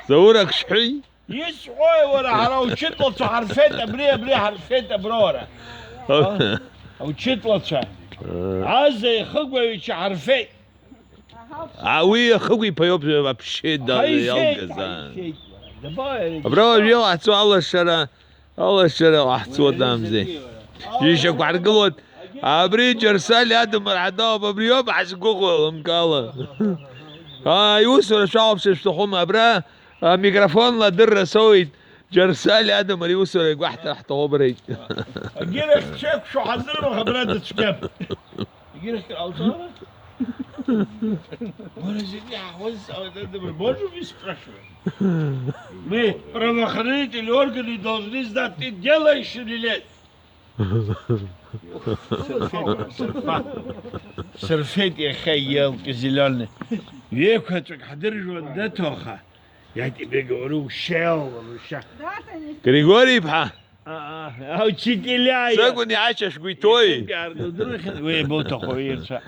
زورك شحي يسعوي ورا على وشطلت حرفين بري حرفين برورا او شطلت عايز خقوي حرفين عوية خوي بيوب بشيد ده يلقزان برو يو احسو الله الشرع احسو دام زي جيشك بعد قلت ابري جرسال ادم العداوة ببريو بحسقوقو مقالة يوسف شعب شفتحوم ابرا ميكروفون لا در سويت جرسال ادم يوسف واحد تحت غبري جيرك شيك شو حضروا خبرات تشكب جيرك الأوزارة ولا زيني حوز او ده بالبوجو في سبرشو مي برما خريت الأورجني دوزنيز ده تجلا يشريلات سرفيت يا خيال كزيلالنا ياكل حضروا ده توخه يعني بيقولوا شيل ولا شا غريغوري بها او تشيكي لا ساقوني عايشه شوي توي وي بوتو خوير